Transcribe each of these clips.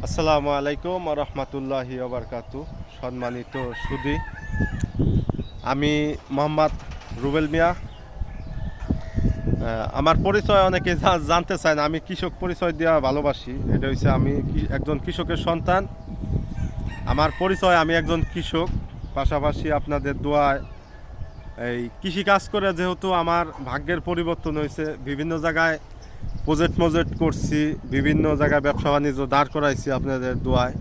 আসসালামু আলাইকুম রহমতুল্লাহি ওবরকাতু। সম্মানিত সুধী, আমি মোহাম্মদ রুবেল মিয়া। আমার পরিচয় অনেকে জানতে চায় না। আমি কৃষক পরিচয় দেওয়া ভালোবাসি। এটা হচ্ছে আমি একজন কৃষকের সন্তান। আমার পরিচয়, আমি একজন কৃষক। পাশাপাশি আপনাদের দোয়ায় এই কৃষি কাজ করে যেহেতু আমার ভাগ্যের পরিবর্তন হয়েছে, বিভিন্ন জায়গায় প্রজেক্ট করছি, বিভিন্ন জায়গায় ব্যবসা বাণিজ্য দাঁড় করাইছি আপনাদের দোয়ায়।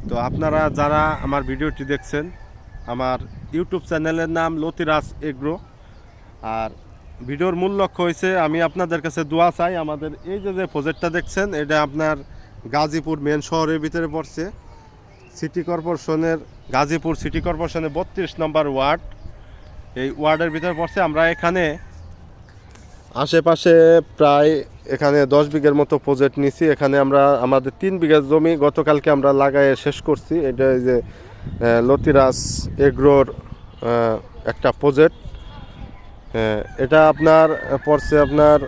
তো আপনারা যারা আমার ভিডিওটি দেখছেন, আমার ইউটিউব চ্যানেলের নাম লতিরাজ এগ্রো। আর ভিডিওর মূল লক্ষ্য হয়েছে আমি আপনাদের কাছে দোয়া চাই। আমাদের এই যে প্রজেক্টটা দেখছেন, এটা আপনার গাজীপুর মেন শহরের ভিতরে পড়ছে। সিটি কর্পোরেশনের, গাজীপুর সিটি কর্পোরেশনের 32 নম্বর ওয়ার্ড, এই ওয়ার্ডের ভিতরে পড়ছে। আমরা এখানে আশেপাশে প্রায় এখানে 10 বিঘার মতো প্রজেক্ট নিছি। এখানে আমরা আমাদের 3 বিঘা জমি গতকালকে আমরা লাগাই শেষ করছি। এটা এই যে লতিরাজ এগ্রোর একটা প্রজেক্ট। এটা আপনার পড়ছে আপনার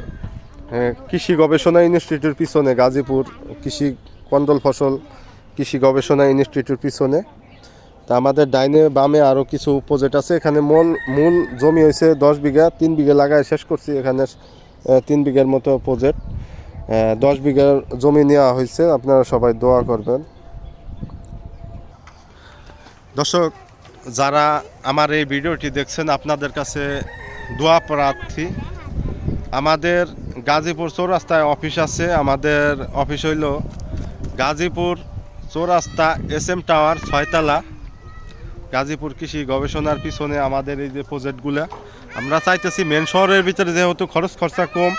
কৃষি গবেষণা ইনস্টিটিউট পিছনে, গাজীপুর কৃষি কন্দল ফসল কৃষি গবেষণা ইনস্টিটিউট পিছনে। তা আমাদের ডাইনে বামে আরও কিছু প্রজেক্ট আছে। এখানে মূল জমি হয়েছে 10 বিঘা, 3 বিঘা লাগায় শেষ করছি। এখানে 3 বিঘার মতো প্রজেক্ট, 10 বিঘার জমি নেওয়া হয়েছে। আপনারা সবাই দোয়া করবেন। দর্শক, যারা আমার এই ভিডিওটি দেখছেন, আপনাদের কাছে দোয়া প্রার্থী। আমাদের গাজীপুর চৌরাস্তায় অফিস আছে। আমাদের অফিস হইল গাজীপুর চৌরাস্তা SM টাওয়ার 6 তলা, গাজীপুর কৃষি গবেষণার পিছনে আমাদের এই যে প্রজেক্টগুলো। আমরা চাইতেছি মেন শহরের ভিতরে যেহেতু খরচা কম,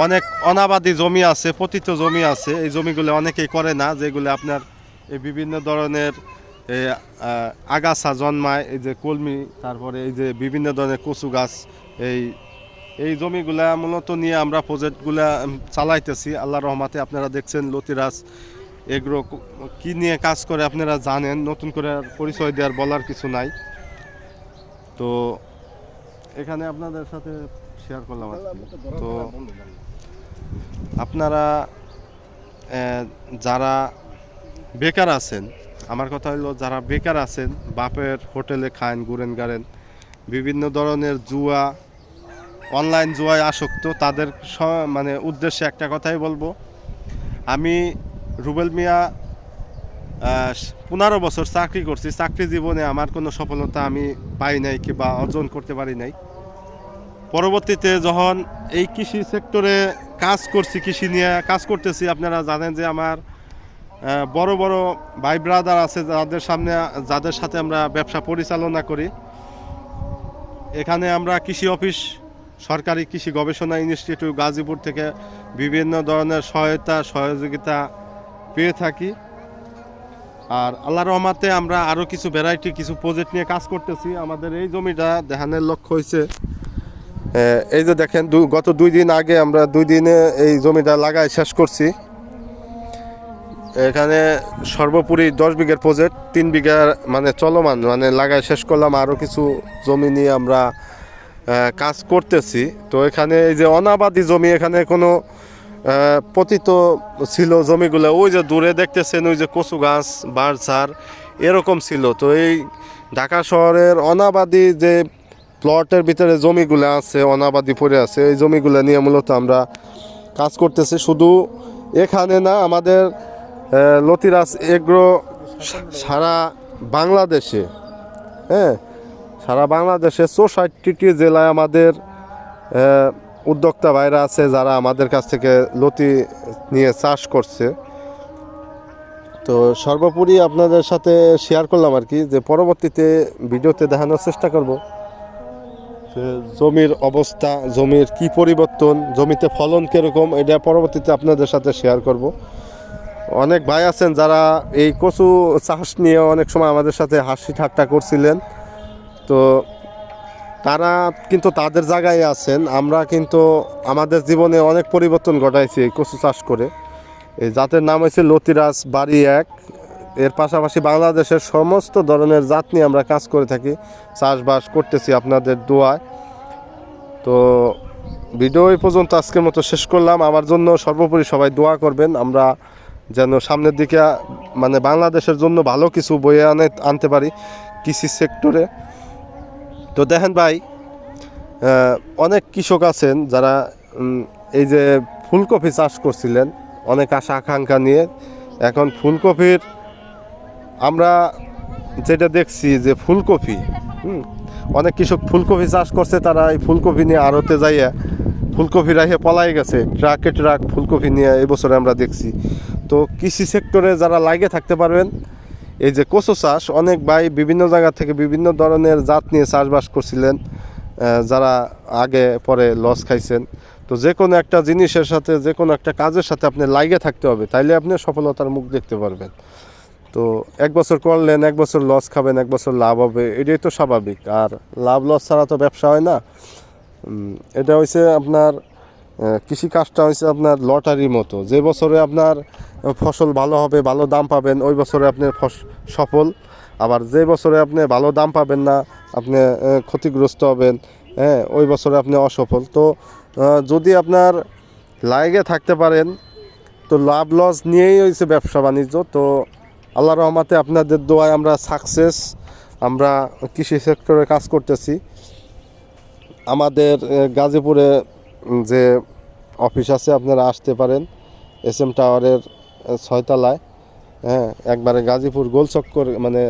অনেক অনাবাদি জমি আছে, পতিত জমি আছে। এই জমিগুলো অনেকেই করে না, যেগুলো আপনার এই বিভিন্ন ধরনের আগাছা জন্মায়, এই যে কলমি, তারপরে এই যে বিভিন্ন ধরনের কচু গাছ। এই জমিগুলা মূলত নিয়ে আমরা প্রজেক্টগুলা চালাইতেছি। আল্লাহর রহমতে আপনারা দেখছেন লতিরাজ এগ্রো কি নিয়ে কাজ করে আপনারা জানেন। নতুন করে পরিচয় দেওয়ার বলার কিছু নাই। তো এখানে আপনাদের সাথে শেয়ার করলাম আর কি। তো আপনারা যারা বেকার আছেন, আমার কথা হলো যারা বেকার আছেন, বাপের হোটেলে খান, ঘুরেন গাড়েন, বিভিন্ন ধরনের জুয়া, অনলাইন জুয়ায় আসক্ত, তাদের মানে উদ্দেশ্যে একটা কথাই বলবো। আমি রুবেল মিয়া 15 বছর চাকরি করছি। চাকরি জীবনে আমার কোনো সফলতা আমি পাই নাই কিংবা অর্জন করতে পারি নাই। পরবর্তীতে যখন এই কৃষি সেক্টরে কাজ করছি, কৃষি নিয়ে কাজ করতেছি, আপনারা জানেন যে আমার বড় বড় ভাই ব্রাদার আছে যাদের সাথে আমরা ব্যবসা পরিচালনা করি। এখানে আমরা কৃষি অফিস, সরকারি কৃষি গবেষণা ইনস্টিটিউট গাজীপুর থেকে বিভিন্ন ধরনের সহযোগিতা পেয়ে থাকি। আর আল্লাহর রহমতে আমরা আরও কিছু ভ্যারাইটি কিছু প্রজেক্ট নিয়ে কাজ করতেছি। আমাদের এই জমিটা দেখানোর লক্ষ্য হয়েছে, এই যে দেখেন, গত 2 দিন আগে আমরা 2 দিনে এই জমিটা লাগাই শেষ করছি। এখানে সর্বোপরি 10 বিঘার প্রজেক্ট, 3 বিঘার মানে চলমান, মানে লাগাই শেষ করলাম। আরও কিছু জমি নিয়ে আমরা কাজ করতেছি। তো এখানে এই যে অনাবাদি জমি, এখানে কোনো পতিত ছিল জমিগুলো, ওই যে দূরে দেখতেছেন, ওই যে কচু গাছ, বাঁশঝাড় এরকম ছিল। তো এই ঢাকা শহরের অনাবাদি যে প্লটের ভিতরে জমিগুলো আছে, অনাবাদি পড়ে আছে, এই জমিগুলো নিয়ে মূলত আমরা কাজ করতেছি। শুধু এখানে না, আমাদের লতিরাজ এগ্রো সারা বাংলাদেশে, সারা বাংলাদেশে 64টি জেলায় আমাদের উদ্যোক্তা ভাইরা আছে, যারা আমাদের কাছ থেকে লতি নিয়ে চাষ করছে। তো সর্বোপরি আপনাদের সাথে শেয়ার করলাম আর কি, যে পরবর্তীতে ভিডিওতে দেখানোর চেষ্টা করব যে জমির অবস্থা, জমির কি পরিবর্তন, জমিতে ফলন কীরকম, এটা পরবর্তীতে আপনাদের সাথে শেয়ার করব। অনেক ভাই আছেন যারা এই কচু চাষ নিয়ে অনেক সময় আমাদের সাথে হাসি ঠাট্টা করছিলেন। তো তারা কিন্তু তাদের জায়গায় আছেন। আমরা কিন্তু আমাদের জীবনে অনেক পরিবর্তন ঘটাইছি এই কচু চাষ করে। এই জাতের নাম হয়েছে লতিরাজ বাড়ি 1। এর পাশাপাশি বাংলাদেশের সমস্ত ধরনের জাত নিয়ে আমরা কাজ করে থাকি, চাষবাস করতেছি আপনাদের দোয়ায়। তো ভিডিও এই পর্যন্ত আজকের মতো শেষ করলাম। আমার জন্য সর্বোপরি সবাই দোয়া করবেন। আমরা যেন সামনের দিকে মানে বাংলাদেশের জন্য ভালো কিছু বয়ে আনতে পারি কৃষি সেক্টরে। তো দেখেন ভাই, অনেক কৃষক আছেন যারা এই যে ফুলকপি চাষ করছিলেন অনেক আশা আকাঙ্ক্ষা নিয়ে। এখন ফুলকপির আমরা যেটা দেখছি যে ফুলকপি অনেক কৃষক ফুলকপি চাষ করছে, তারা এই ফুলকপি নিয়ে আড়তে যাইয়া ফুলকপি রাখে পলাই গেছে, ট্রাকে ট্রাক ফুলকপি নিয়ে এবছরে আমরা দেখছি। তো কৃষি সেক্টরে যারা লাগে থাকতে পারবেন, এই যে কচু চাষ, অনেক ভাই বিভিন্ন জায়গা থেকে বিভিন্ন ধরনের জাত নিয়ে চাষবাস করছিলেন, যারা আগে পরে লস খাইছেন। তো যে কোনো একটা জিনিসের সাথে, যে কোনো একটা কাজের সাথে আপনি লাগে থাকতে হবে, তাইলে আপনি সফলতার মুখ দেখতে পারবেন। তো এক বছর করলেন, এক বছর লস খাবেন, এক বছর লাভ হবে, এটাই তো স্বাভাবিক। আর লাভ লস ছাড়া তো ব্যবসা হয় না। এটা হয়েছে আপনার কৃষি কাজটা হয়েছে আপনার লটারির মতো। যে বছরে আপনার ফসল ভালো হবে, ভালো দাম পাবেন, ওই বছরে আপনি সফল। আবার যে বছরে আপনি ভালো দাম পাবেন না, আপনি ক্ষতিগ্রস্ত হবেন, হ্যাঁ, ওই বছরে আপনি অসফল। তো যদি আপনার লাইগে থাকতে পারেন, তো লাভ লস নিয়েই হয়েছে ব্যবসা বাণিজ্য। তো আল্লাহ রহমতে আপনাদের দোয়ায় আমরা সাকসেস, আমরা কৃষি সেক্টরে কাজ করতেছি। আমাদের গাজীপুরে যে অফিস আছে আপনারা আসতে পারেন, SM টাওয়ারের 6 তলায়, হ্যাঁ, একবারে গাজীপুর গোলচক্কর মানে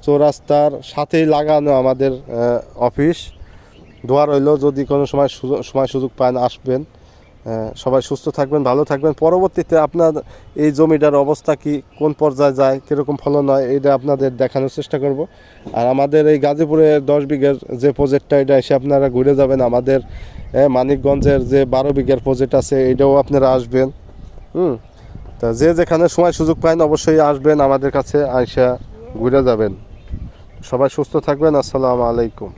চৌরাস্তার সাথেই লাগানো আমাদের অফিস। দোয়া রইল, যদি কোনো সময় সুযোগ পান আসবেন। সবাই সুস্থ থাকবেন, ভালো থাকবেন। পরবর্তীতে আপনার এই জমিটার অবস্থা কি, কোন পর্যায়ে যায়, কীরকম ফলন হয়, এটা আপনাদের দেখানোর চেষ্টা করব। আর আমাদের এই গাজীপুরে 10 বিঘের যে প্রজেক্টটা, এটা এসে আপনারা ঘুরে যাবেন। আমাদের মানিকগঞ্জের যে 12 বিঘের প্রজেক্ট আছে, এটাও আপনারা আসবেন। তা যে যেখানে সময় সুযোগ পান অবশ্যই আসবেন আমাদের কাছে, আইসা ঘুরে যাবেন। সবাই সুস্থ থাকবেন। আসসালামু আলাইকুম।